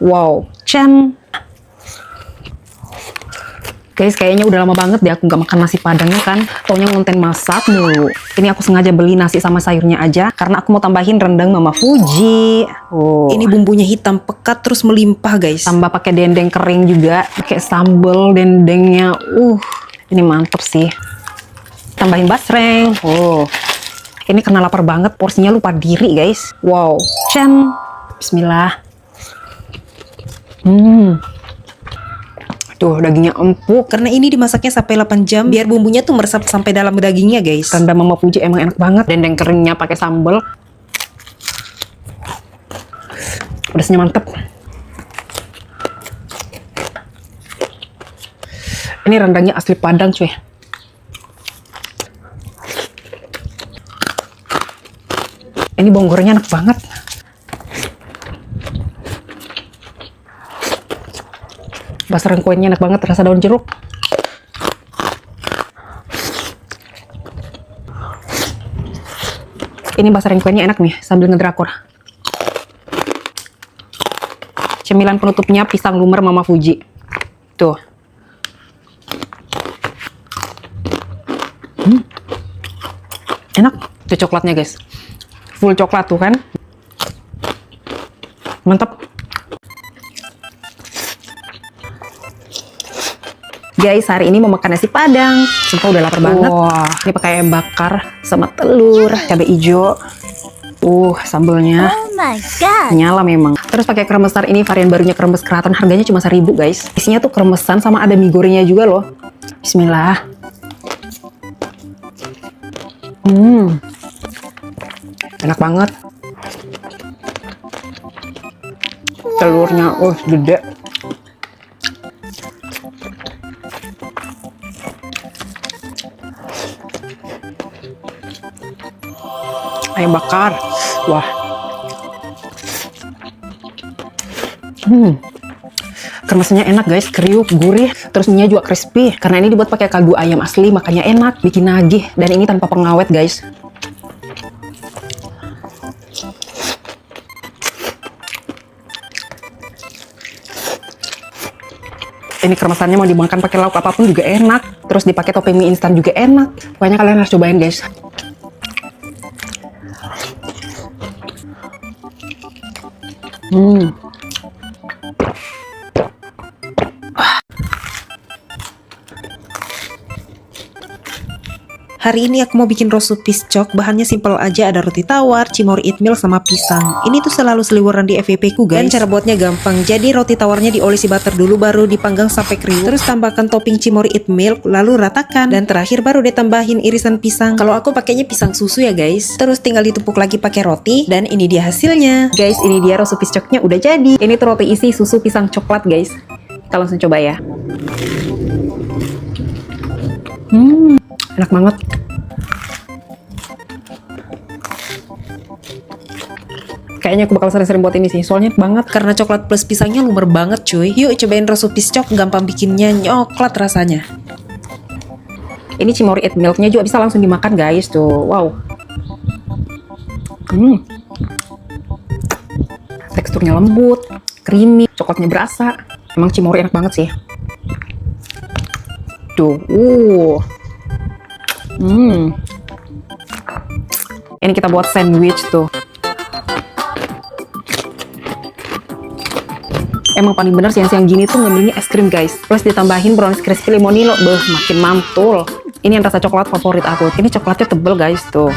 Wow, Chan. Guys, kayaknya udah lama banget deh aku nggak makan nasi padangnya kan. Taunya konten masak mulu. Ini aku sengaja beli nasi sama sayurnya aja karena aku mau tambahin rendang Mama Fuji. Oh. Ini bumbunya hitam pekat terus melimpah guys. Tambah pakai dendeng kering juga, pakai sambal dendengnya. Ini mantep sih. Tambahin basreng. Oh. Ini karena lapar banget, porsinya lupa diri guys. Wow, Chan. Bismillah. Tuh, dagingnya empuk. Karena ini dimasaknya sampai 8 jam biar bumbunya tuh meresap sampai dalam dagingnya guys. Rendang Mama Fuji emang enak banget. Dendeng keringnya pakai sambal. Pedasnya mantep. Ini rendangnya asli Padang cuy. Ini bawang gorengnya enak banget. Basreng kuenya enak banget, rasa daun jeruk. Ini basreng kuenya enak nih, sambil ngedrakor. Cemilan penutupnya pisang lumer Mama Fuji. Tuh. Enak. Tuh coklatnya guys. Full coklat tuh kan. Mantap. Guys, hari ini mau makan nasi padang. Sumpah udah lapar banget. Wah, ini pakai ayam bakar sama telur, cabai hijau. Sambelnya. Oh my god. Nyala memang. Terus pakai kremesar, ini varian barunya kremes keraton. Harganya cuma 1.000 guys. Isinya tuh kremesan sama ada mie gorengnya juga loh. Bismillah. Enak banget. Telurnya, gede. Ayam bakar. Wah. Kremasnya enak guys, kriuk, gurih, terus mie juga crispy. Karena ini dibuat pakai kaldu ayam asli, makanya enak, bikin nagih. Dan ini tanpa pengawet guys. Ini kremasannya mau dimakan pakai lauk apapun juga enak. Terus dipakai topping mie instan juga enak. Pokoknya kalian harus cobain guys. Hari ini aku mau bikin roast piscok. Bahannya simpel aja, ada roti tawar, cimori oatmeal sama pisang. Ini tuh selalu seliweran di FYP ku guys. Dan cara buatnya gampang. Jadi roti tawarnya diolesi butter dulu, baru dipanggang sampai kriuk. Terus tambahkan topping cimori oatmeal, lalu ratakan. Dan terakhir baru ditambahin irisan pisang. Kalau aku pakainya pisang susu ya guys. Terus tinggal ditumpuk lagi pakai roti. Dan ini dia hasilnya. Guys, ini dia roast piscoknya udah jadi. Ini tuh roti isi susu pisang coklat guys. Kita langsung coba ya. Enak banget. Kayaknya aku bakal sering-sering buat ini sih, soalnya enak banget. Karena coklat plus pisangnya lumer banget cuy. Yuk cobain roast piscok, gampang bikinnya, nyoklat rasanya. Ini cimori oat milknya juga bisa langsung dimakan guys tuh. Wow. Teksturnya lembut, creamy, coklatnya berasa. Emang cimori enak banget sih. Tuh. Ini kita buat sandwich tuh. Emang paling bener siang-siang gini tuh ngemilnya es krim guys. Plus ditambahin brownies crispy limonilo. Makin mantul. Ini yang rasa coklat favorit aku. Ini coklatnya tebel guys tuh.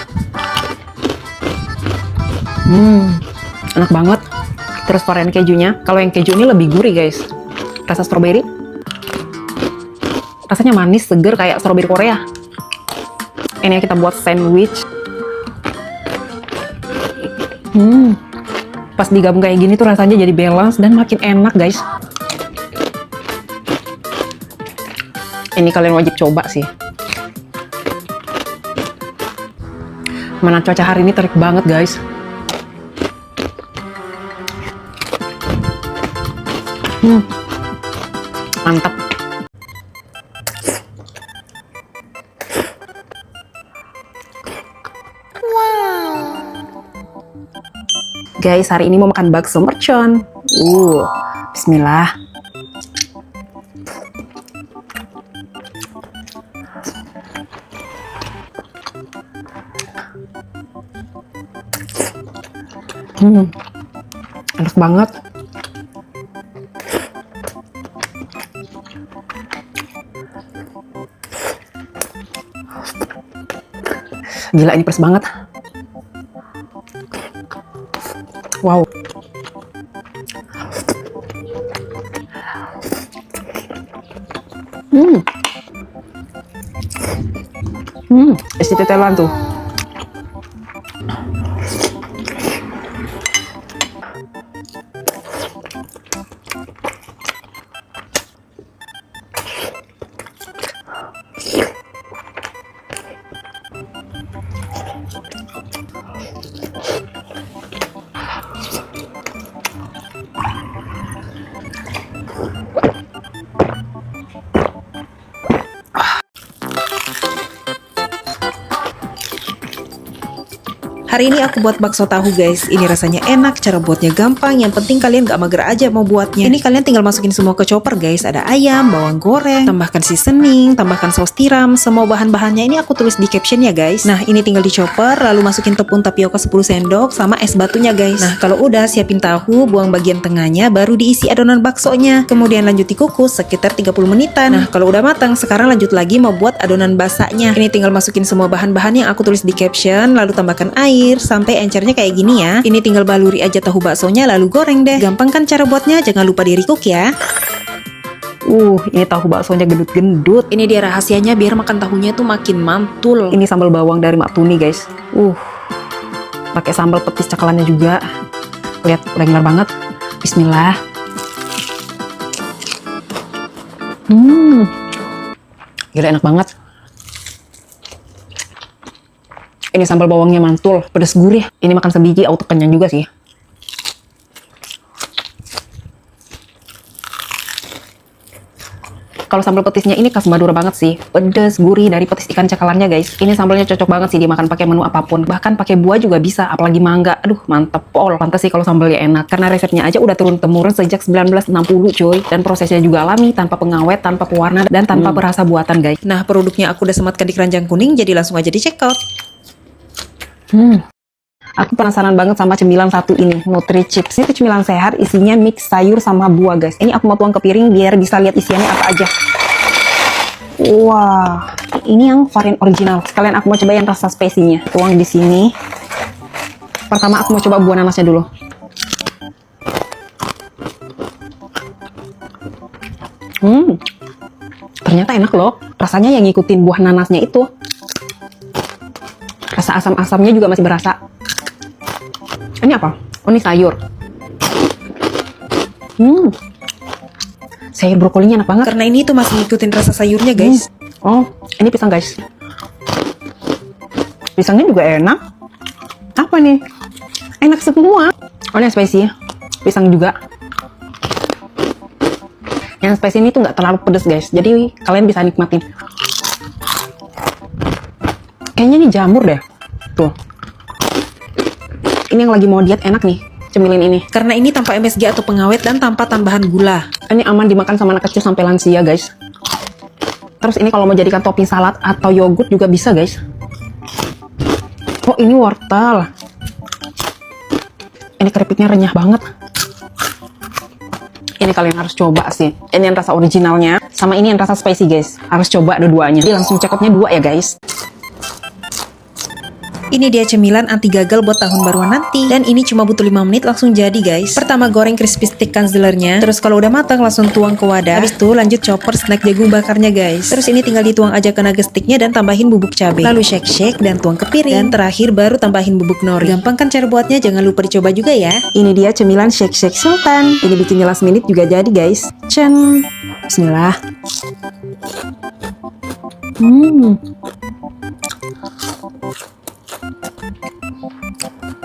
Enak banget. Terus varian kejunya. Kalau yang keju ini lebih gurih guys. Rasa strawberry. Rasanya manis, seger kayak strawberry Korea. Ini yang kita buat sandwich. Pas digabung kayak gini tuh rasanya jadi balance dan makin enak guys. Ini kalian wajib coba sih. Mana cuaca hari ini terik banget guys. Mantap. Guys, hari ini mau makan bakso mercon. Bismillah. Enak banget. Gila, ini pedas banget. Wow. Isi tetelan tuh. Hari ini aku buat bakso tahu guys. Ini rasanya enak, cara buatnya gampang. Yang penting kalian gak mager aja mau buatnya. Ini kalian tinggal masukin semua ke chopper guys. Ada ayam, bawang goreng, tambahkan seasoning, tambahkan saus tiram. Semua bahan-bahannya ini aku tulis di caption ya guys. Nah ini tinggal di chopper, lalu masukin tepung tapioka 10 sendok sama es batunya guys. Nah kalau udah siapin tahu, buang bagian tengahnya, baru diisi adonan baksonya. Kemudian lanjut dikukus sekitar 30 menitan. Nah kalau udah matang, sekarang lanjut lagi mau buat adonan basahnya. Ini tinggal masukin semua bahan-bahan yang aku tulis di caption, lalu tambahkan air sampai encernya kayak gini ya. Ini tinggal baluri aja tahu baksonya lalu goreng deh. Gampang kan cara buatnya, jangan lupa di recook ya. Ini tahu baksonya gendut-gendut. Ini dia rahasianya biar makan tahunya tuh makin mantul. Ini sambal bawang dari Mak Tuni guys. Pakai sambal petis cakalannya juga. Lihat regular banget. Bismillah. Gila enak banget. Ini sambal bawangnya mantul, pedas gurih. Ini makan sebiji auto kenyang juga sih. Kalau sambal petisnya ini khas Madura banget sih. Pedas gurih dari petis ikan cakalannya guys. Ini sambalnya cocok banget sih dimakan pakai menu apapun. Bahkan pakai buah juga bisa, apalagi mangga. Aduh, mantep pol. Pantes sih kalau sambalnya enak. Karena resepnya aja udah turun-temurun sejak 1960 coy. Dan prosesnya juga alami, tanpa pengawet, tanpa pewarna, dan tanpa perasa buatan guys. Nah, produknya aku udah sematkan di keranjang kuning, jadi langsung aja di check out. Aku penasaran banget sama cemilan satu ini, Nutri Chips. Ini tuh cemilan sehat, isinya mix sayur sama buah guys. Ini aku mau tuang ke piring biar bisa lihat isiannya apa aja. Wah, ini yang varian original. Sekalian aku mau coba yang rasa spesinya. Tuang di sini. Pertama aku mau coba buah nanasnya dulu. Ternyata enak loh. Rasanya yang ngikutin buah nanasnya itu. Rasa asam-asamnya juga masih berasa. Ini apa? Oh, ini sayur. Sayur brokolinya enak banget. Karena ini tuh masih ngikutin rasa sayurnya guys. Oh, ini pisang guys. Pisangnya juga enak. Apa nih? Enak semua. Oh, ini spicy. Pisang juga. Yang spicy ini tuh nggak terlalu pedas guys. Jadi kalian bisa nikmatin. Kayaknya ini jamur deh. Tuh. Ini yang lagi mau diet enak nih, cemilin ini. Karena ini tanpa MSG atau pengawet dan tanpa tambahan gula. Ini aman dimakan sama anak kecil sampai lansia guys. Terus ini kalau mau jadikan topping salad atau yogurt juga bisa guys. Oh, ini wortel. Ini keripiknya renyah banget. Ini kalian harus coba sih. Ini yang rasa originalnya, sama ini yang rasa spicy guys. Harus coba dua-duanya. Jadi langsung check outnya 2 ya guys. Ini dia cemilan anti gagal buat tahun baruan nanti. Dan ini cuma butuh 5 menit langsung jadi guys. Pertama goreng crispy stick kanzlernya. Terus kalau udah matang langsung tuang ke wadah. Habis itu lanjut chopper snack jagung bakarnya guys. Terus ini tinggal dituang aja ke nugget sticknya dan tambahin bubuk cabai. Lalu shake-shake dan tuang ke piring. Dan terakhir baru tambahin bubuk nori. Gampang kan cara buatnya, jangan lupa dicoba juga ya. Ini dia cemilan shake-shake sultan. Ini bikinnya last minute juga jadi guys. Cen. Bismillah.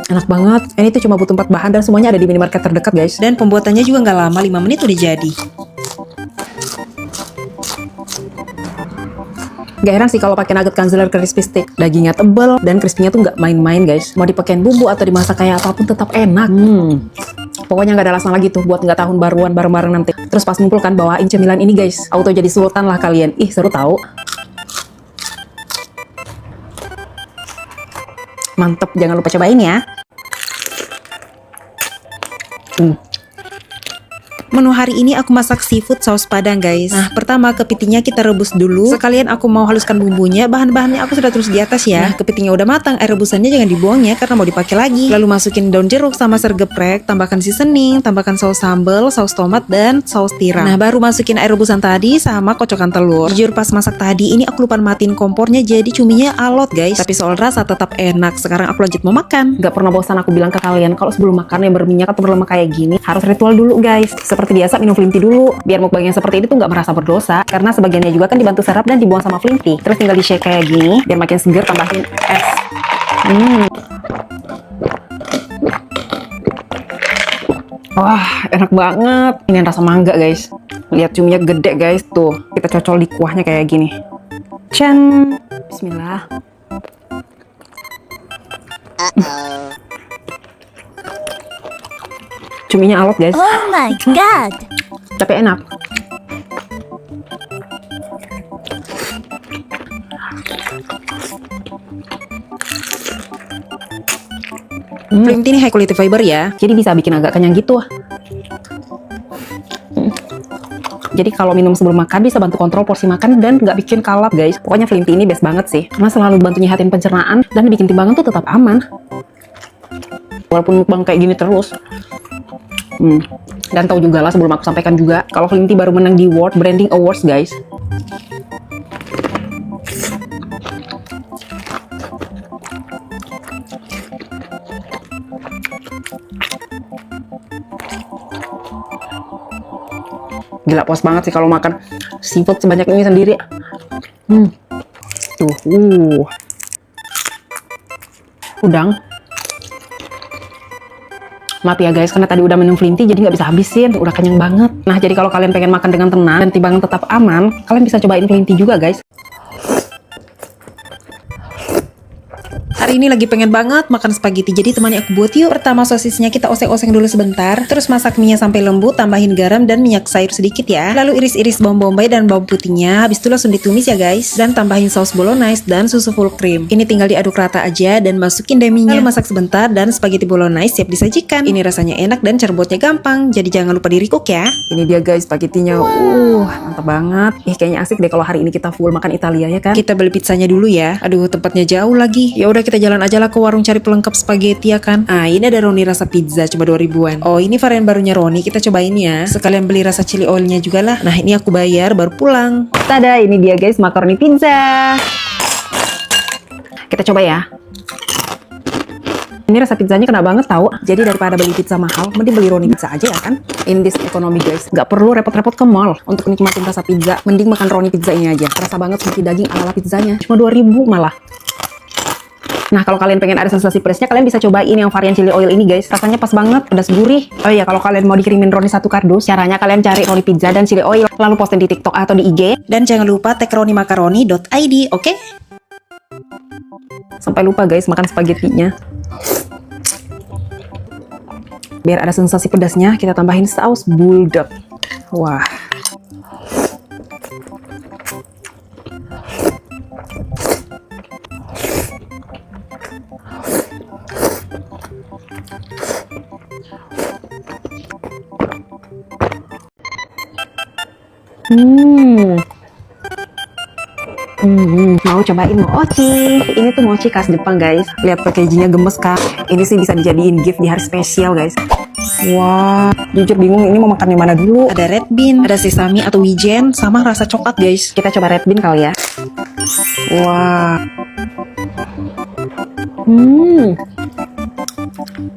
Enak banget. Ini tuh cuma butuh 4 bahan dan semuanya ada di minimarket terdekat guys. Dan pembuatannya juga nggak lama, 5 menit udah jadi. Gak heran sih kalau pakai nugget kanzler crispy stick. Dagingnya tebel dan crispy-nya tuh nggak main-main guys. Mau dipakein bumbu atau dimasak kayak apapun tetap enak. Pokoknya nggak ada alasan lagi tuh buat nggak tahun baruan bareng-bareng nanti. Terus pas ngumpul kan bawain cemilan ini guys. Auto jadi sultan lah kalian. Ih seru tahu. Mantep, jangan lupa cobain ya. Menu hari ini aku masak seafood saus padang guys. Nah pertama kepitingnya kita rebus dulu. Sekalian aku mau haluskan bumbunya. Bahan-bahannya aku sudah tulis di atas ya. Nah kepitingnya udah matang, air rebusannya jangan dibuang ya karena mau dipakai lagi. Lalu masukin daun jeruk sama ser geprek, tambahkan seasoning, tambahkan saus sambal, saus tomat dan saus tiram. Nah baru masukin air rebusan tadi sama kocokan telur. Jujur pas masak tadi ini aku lupa matiin kompornya jadi cuminya alot guys. Tapi soal rasa tetap enak. Sekarang aku lanjut mau makan. Gak pernah bosan aku bilang ke kalian kalau sebelum makan yang berminyak atau berlemak kayak gini harus ritual dulu guys. Seperti biasa minum Flinty dulu biar mukbang yang seperti ini tuh nggak merasa berdosa karena sebagiannya juga kan dibantu serap dan dibuang sama Flinty. Terus tinggal di shake kayak gini biar makin seger, tambahin es. Wah enak banget. Ini rasa mangga guys. Lihat cuminya gede guys tuh. Kita cocol di kuahnya kayak gini. Chan. Bismillah. Cuminya alot guys. Oh my god. Tapi enak. Flinty ini high quality fiber ya. Jadi bisa bikin agak kenyang gitu. Jadi kalau minum sebelum makan bisa bantu kontrol porsi makan dan nggak bikin kalap guys. Pokoknya Flinty ini best banget sih. Karena selalu bantu nyehatin pencernaan dan bikin timbangan tuh tetap aman. Walaupun mukbang kayak gini terus. Dan tahu juga lah sebelum aku sampaikan juga kalau Flinty baru menang di World Branding Awards guys. Gila puas banget sih kalau makan seafood sebanyak ini sendiri. Tuh, udang. Maaf ya guys, karena tadi udah minum Flinty jadi nggak bisa habisin, udah kenyang banget. Nah jadi kalau kalian pengen makan dengan tenang dan timbangan tetap aman, kalian bisa cobain Flinty juga guys. Hari ini lagi pengen banget makan spaghetti, jadi temani aku buat yuk. Pertama sosisnya kita oseng-oseng dulu sebentar, terus masak minyak sampai lembut, tambahin garam dan minyak sayur sedikit ya. Lalu iris-iris bawang bombay dan bawang putihnya, habis itu langsung ditumis ya guys. Dan tambahin saus bolognese dan susu full cream. Ini tinggal diaduk rata aja dan masukin deminya. Lalu masak sebentar dan spaghetti bolognese siap disajikan. Ini rasanya enak dan cara buatnya gampang, jadi jangan lupa di recook ya. Ini dia guys spaghettinya, mantap banget. Kayaknya asik deh kalau hari ini kita full makan Italia ya kan. Kita beli pizzanya dulu ya. Aduh tempatnya jauh lagi. Ya udah kita jalan aja lah ke warung cari pelengkap spaghetti ya kan. Ah ini ada Roni rasa pizza coba 2000-an. Oh ini varian barunya Roni, kita cobain ya. Sekalian beli rasa chili oilnya juga lah. Nah ini aku bayar baru pulang. Tada, ini dia guys makaroni pizza. Kita coba ya. Ini rasa pizzanya kena banget tahu. Jadi daripada beli pizza mahal, mending beli Roni pizza aja ya kan. In this economy guys, nggak perlu repot-repot ke mall untuk nikmatin rasa pizza. Mending makan Roni pizza ini aja. Rasa banget seperti daging ala-ala pizzanya. Cuma 2000 malah. Nah kalau kalian pengen ada sensasi pedasnya, kalian bisa cobain yang varian chili oil ini guys. Rasanya pas banget, pedas gurih. Oh iya, kalau kalian mau dikirimin Roni 1 kardus, caranya kalian cari Roni pizza dan chili oil, lalu posting di TikTok atau di IG. Dan jangan lupa tag ronimakaroni.id, oke? Sampai lupa guys makan spagettinya. Biar ada sensasi pedasnya, kita tambahin saus bulldog. Wah. Mau cobain mochi. Ini tuh mochi khas Jepang guys. Lihat packagingnya gemes kan. Ini sih bisa dijadiin gift di hari spesial guys. Wah, jujur bingung ini mau makan yang mana dulu. Ada red bean, ada sesame atau wijen, sama rasa coklat guys. Kita coba red bean kali ya. Wah.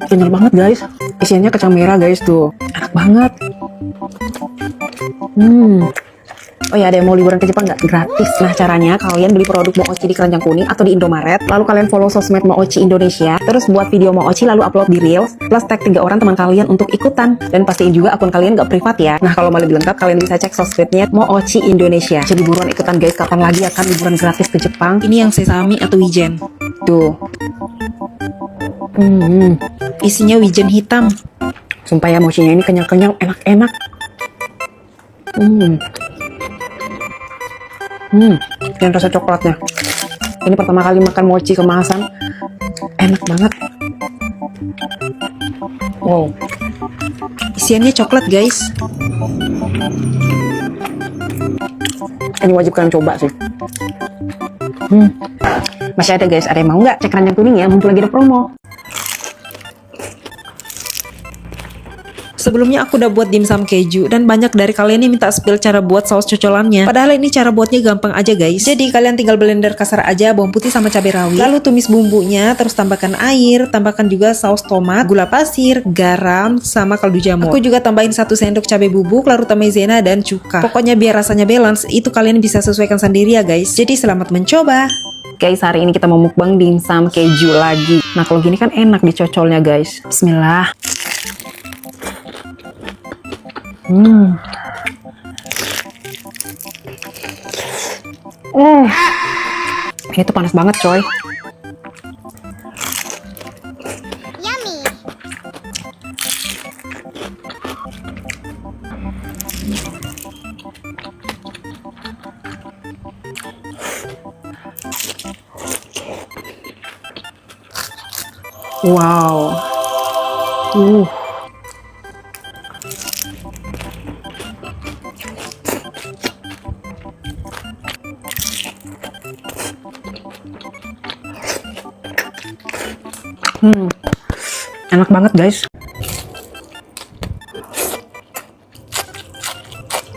Kenyal banget guys. Isiannya kacang merah guys tuh. Enak banget. Oh ya, ada yang mau liburan ke Jepang nggak? Gratis. Nah, caranya kalian beli produk Moochi di Keranjang Kuning atau di Indomaret, lalu kalian follow sosmed Moochi Indonesia, terus buat video Moochi lalu upload di Reels, plus tag 3 orang teman kalian untuk ikutan. Dan pastiin juga akun kalian nggak privat ya. Nah, kalau mau lebih lengkap, kalian bisa cek sosmednya Moochi Indonesia. Jadi buruan ikutan guys, kapan lagi akan liburan gratis ke Jepang? Ini yang sesame atau wijen. Tuh. Isinya wijen hitam. Sumpah ya, mochinya ini kenyang-kenyang, enak-enak. Yang rasa coklatnya. Ini pertama kali makan mochi kemasan. Enak banget. Wow. Isiannya coklat guys. Ini wajib kalian coba sih. Masih ada guys, ada yang mau nggak? Cek keranjang kuning ya, mumpung lagi ada promo. Sebelumnya aku udah buat dimsum keju dan banyak dari kalian yang minta spill cara buat saus cocolannya. Padahal ini cara buatnya gampang aja guys. Jadi kalian tinggal blender kasar aja bawang putih sama cabai rawit. Lalu tumis bumbunya, terus tambahkan air, tambahkan juga saus tomat, gula pasir, garam, sama kaldu jamur. Aku juga tambahin 1 sendok cabai bubuk, lalu maizena dan cuka. Pokoknya biar rasanya balance, itu kalian bisa sesuaikan sendiri ya guys. Jadi selamat mencoba. Guys, hari ini kita mau mukbang dimsum keju lagi. Nah, kalau gini kan enak dicocolnya guys. Bismillah. Ini tuh panas banget coy. Wow. Enak banget guys.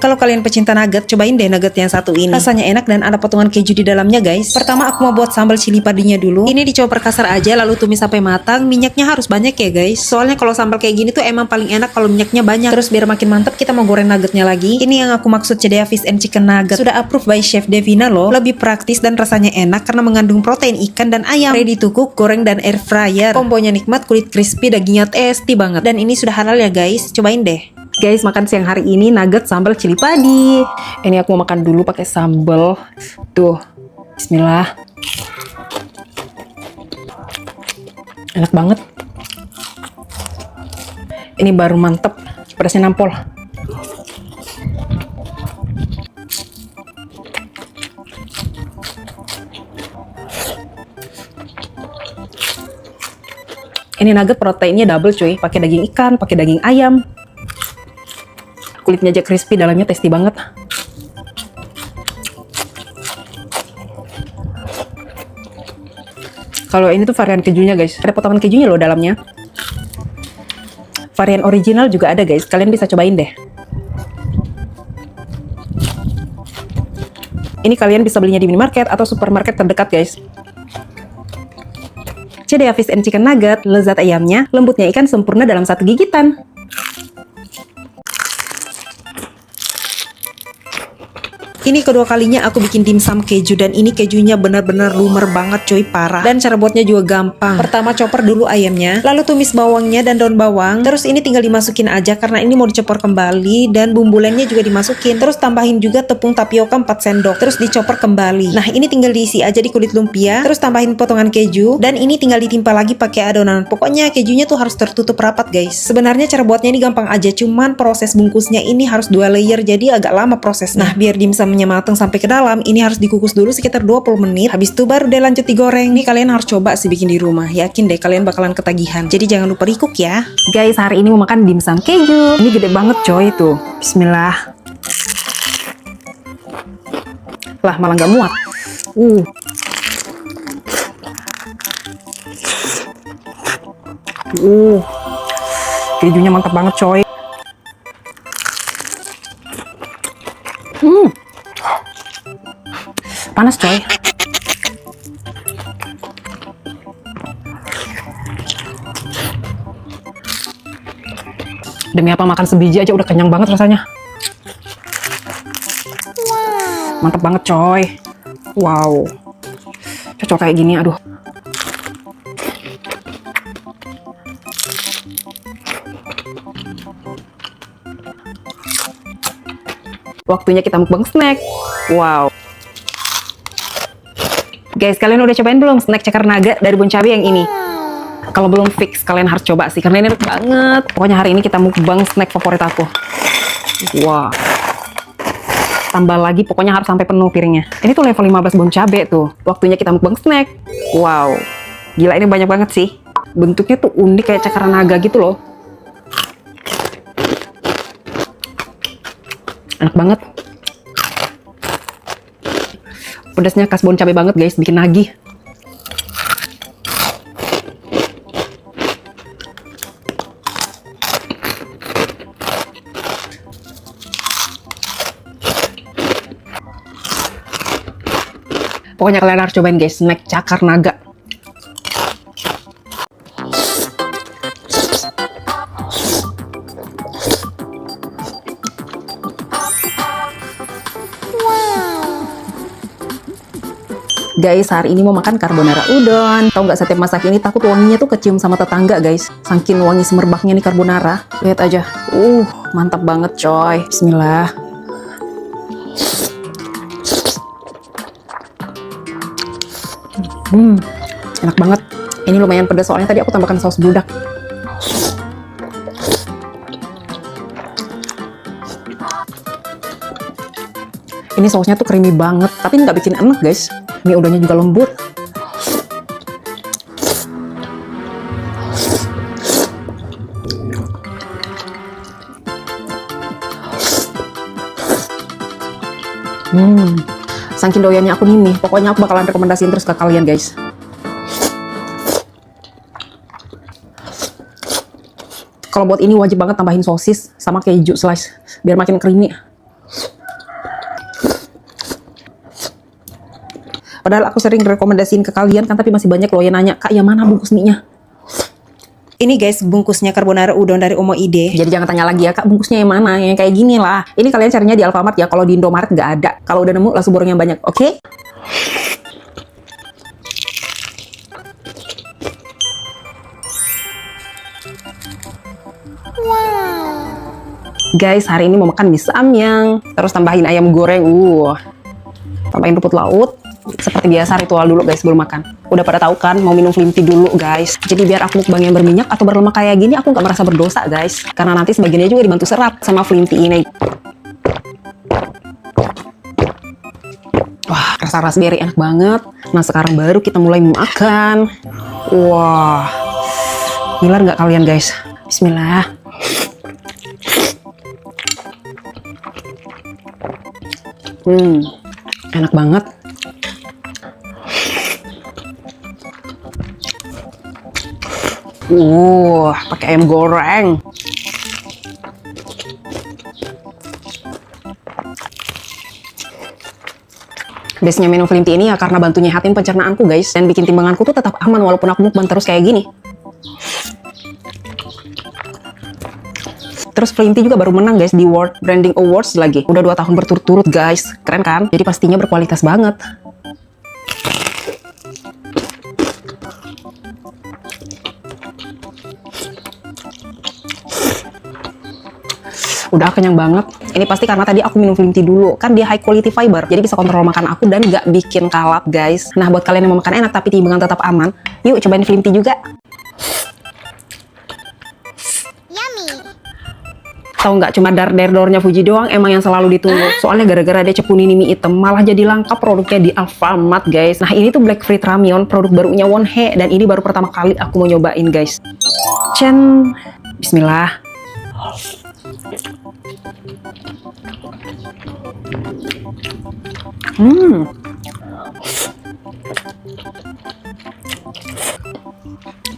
Kalau kalian pecinta nugget, cobain deh nugget yang satu ini. Rasanya enak dan ada potongan keju di dalamnya guys. Pertama aku mau buat sambal cili padinya dulu. Ini dicoper kasar aja lalu tumis sampai matang. Minyaknya harus banyak ya guys. Soalnya kalau sambal kayak gini tuh emang paling enak kalau minyaknya banyak. Terus biar makin mantap kita mau goreng nuggetnya lagi. Ini yang aku maksud Cedea Fish and Chicken Nugget. Sudah approved by Chef Devina loh. Lebih praktis dan rasanya enak karena mengandung protein ikan dan ayam. Ready to cook, goreng dan air fryer. Kombonya nikmat, kulit crispy, dagingnya tasty banget. Dan ini sudah halal ya guys. Cobain deh. Guys, makan siang hari ini nugget sambal cili padi. Ini aku mau makan dulu pakai sambal. Tuh, bismillah. Enak banget. Ini baru mantep, pedasnya nampol. Ini nugget proteinnya double cuy, pakai daging ikan, pakai daging ayam. Kulitnya aja crispy, dalamnya tasty banget. Kalau ini tuh varian kejunya guys, ada potongan kejunya loh dalamnya. Varian original juga ada guys, kalian bisa cobain deh. Ini kalian bisa belinya di minimarket atau supermarket terdekat guys. Cedea Fish and Chicken Nugget, lezat ayamnya, lembutnya ikan sempurna dalam satu gigitan. Ini kedua kalinya aku bikin dimsum keju dan ini kejunya benar-benar lumer banget coy, parah. Dan cara buatnya juga gampang. Pertama chopper dulu ayamnya, lalu tumis bawangnya dan daun bawang. Terus ini tinggal dimasukin aja karena ini mau dicopor kembali dan bumbu lainnya juga dimasukin. Terus tambahin juga tepung tapioka 4 sendok. Terus dicopor kembali. Nah, ini tinggal diisi aja di kulit lumpia. Terus tambahin potongan keju dan ini tinggal ditimpa lagi pakai adonan. Pokoknya kejunya tuh harus tertutup rapat guys. Sebenarnya cara buatnya ini gampang aja, cuman proses bungkusnya ini harus 2 layer jadi agak lama prosesnya. Nah, biar dimsum matang sampai ke dalam, ini harus dikukus dulu sekitar 20 menit. Habis itu baru deh lanjut digoreng. Ini kalian harus coba sih bikin di rumah. Yakin deh kalian bakalan ketagihan. Jadi jangan lupa recook ya. Guys, hari ini mau makan dimsum keju. Ini gede banget coy tuh. Bismillah. Lah, malah nggak muat. Kejunya mantap banget coy. Panas coy. Demi apa makan sebiji aja udah kenyang banget rasanya. Mantap banget coy. Wow. Cocok kayak gini, aduh. Waktunya kita mukbang snack. Wow. Guys, kalian udah cobain belum snack ceker naga dari Bon Cabe yang ini? Kalau belum fix, kalian harus coba sih, karena ini enak banget. Pokoknya hari ini kita mukbang snack favorit aku. Wah. Tambah lagi, pokoknya harus sampai penuh piringnya. Ini tuh level 15 bon cabe tuh. Waktunya kita mukbang snack. Wow. Gila, ini banyak banget sih. Bentuknya tuh unik kayak cakra naga gitu loh. Enak banget. Pedasnya khas bon cabe banget guys, bikin nagih. Pokoknya kalian harus cobain guys, snack cakar naga. Guys, hari ini mau makan carbonara udon. Tahu nggak, setiap masak ini takut wanginya tuh kecium sama tetangga guys. Saking wangi semerbaknya nih carbonara. Lihat aja. Mantap banget coy. Bismillah. Enak banget. Ini lumayan pedas soalnya tadi aku tambahkan saus bludak. Ini sausnya tuh creamy banget, tapi nggak bikin enak guys. Mie udonnya juga lembut. Saking doyannya aku nih mie, pokoknya aku bakalan rekomendasiin terus ke kalian guys. Kalau buat ini wajib banget tambahin sosis sama keju slice biar makin creamy. Padahal aku sering rekomendasiin ke kalian kan, tapi masih banyak loh yang nanya, "Kak, yang mana bungkus mie-nya?" Ini guys, bungkusnya carbonara udon dari Omo Ide. Jadi jangan tanya lagi ya, "Kak, bungkusnya yang mana?" Yang kayak gini lah. Ini kalian carinya di Alfamart ya, kalau di Indomaret nggak ada. Kalau udah nemu, langsung borong yang banyak, oke? Guys, hari ini mau makan mie samyang. Terus tambahin ayam goreng. Tambahin rumput laut. Seperti biasa ritual dulu guys sebelum makan. Udah pada tahu kan mau minum flint tea dulu guys. Jadi biar aku mukbang yang berminyak atau berlemak kayak gini, aku nggak merasa berdosa guys. Karena nanti sebagiannya juga dibantu serat sama flint tea ini. Wah, rasa raspberry enak banget. Nah, sekarang baru kita mulai makan. Wah, ngiler nggak kalian guys? Bismillah. Enak banget. Pakai ayam goreng. Biasanya minum flint tea ini ya karena bantu nyehatin pencernaanku guys, dan bikin timbanganku tuh tetap aman walaupun aku mukbang terus kayak gini. Terus flint tea juga baru menang guys di World Branding Awards lagi. Udah 2 tahun berturut-turut guys. Keren kan? Jadi pastinya berkualitas banget. Udah kenyang banget. Ini pasti karena tadi aku minum flint tea dulu. Kan dia high quality fiber, jadi bisa kontrol makan aku dan gak bikin kalap guys. Nah, buat kalian yang mau makan enak tapi timbangan tetap aman, yuk cobain flint tea juga. Tahu nggak, cuma dar-der-dornya Fuji doang emang yang selalu ditunggu. Soalnya gara-gara dia cepun ini mie hitam, malah jadi langka produknya di Alfamart guys. Nah, ini tuh Black Fried Ramyeon, produk barunya Wonhe, dan ini baru pertama kali aku mau nyobain guys. Cen, bismillah.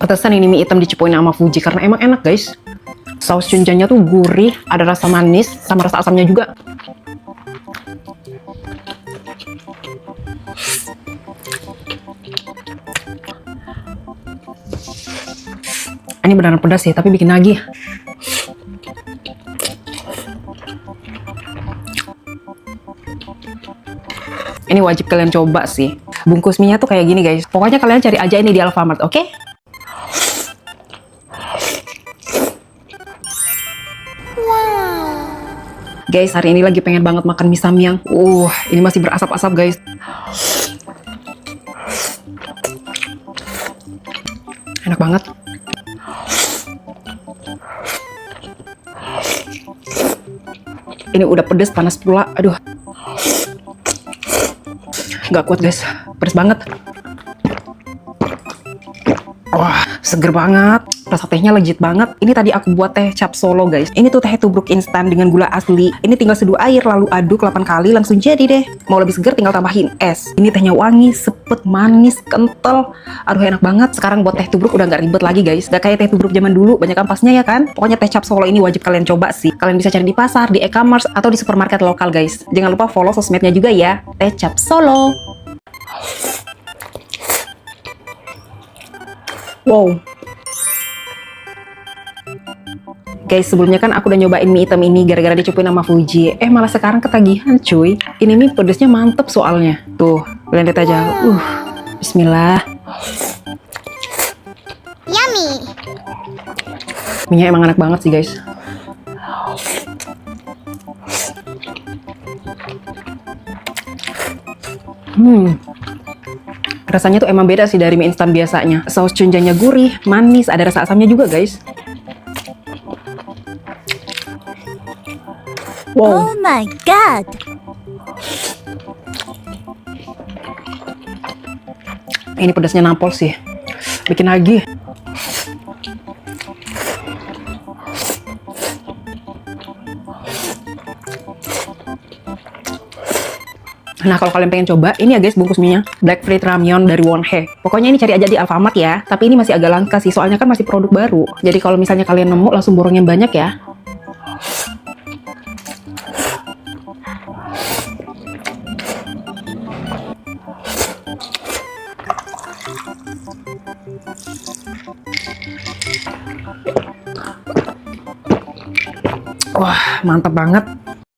Pantesan ini mie hitam dicepuin sama Fuji karena emang enak guys. Saus chunjangnya tuh gurih, ada rasa manis sama rasa asamnya juga. Ini beneran pedas sih, tapi bikin nagih. Ini wajib kalian coba sih. Bungkus mie-nya tuh kayak gini guys. Pokoknya kalian cari aja ini di Alfamart, oke? Guys, hari ini lagi pengen banget makan mie samyang. Ini masih berasap-asap guys. Enak banget. Ini udah pedes, panas pula. Aduh. Nggak kuat guys, pedes banget. Wah, seger banget. Rasa tehnya legit banget. Ini tadi aku buat teh cap Solo guys. Ini tuh teh tubruk instan dengan gula asli. Ini tinggal seduh air lalu aduk 8 kali langsung jadi deh. Mau lebih seger tinggal tambahin es. Ini tehnya wangi, sepet, manis, kental. Aduh enak banget. Sekarang buat teh tubruk udah nggak ribet lagi guys. Gak kayak teh tubruk zaman dulu, banyak ampasnya ya kan. Pokoknya teh cap Solo ini wajib kalian coba sih. Kalian bisa cari di pasar, di e-commerce, atau di supermarket lokal guys. Jangan lupa follow sosmednya juga ya. Teh cap Solo. Wow. Guys, sebelumnya kan aku udah nyobain mie hitam ini gara-gara dicobain sama Fuji. Malah sekarang ketagihan cuy. Ini mie pedesnya mantep soalnya. Tuh, kalian lihat aja. Bismillah. Yummy. Mie-nya emang enak banget sih guys. Rasanya tuh emang beda sih dari mie instan biasanya. Saus cunjangnya gurih, manis, ada rasa asamnya juga guys. Wow. Oh my god. Ini pedasnya nampol sih. Bikin lagi. Nah, kalau kalian pengen coba, ini ya guys bungkus mie-nya. Black Fried Ramyeon dari Wonhe. Pokoknya ini cari aja di Alfamart ya. Tapi ini masih agak langka sih, soalnya kan masih produk baru. Jadi kalau misalnya kalian nemu, langsung borongin banyak ya. Wah, mantap banget.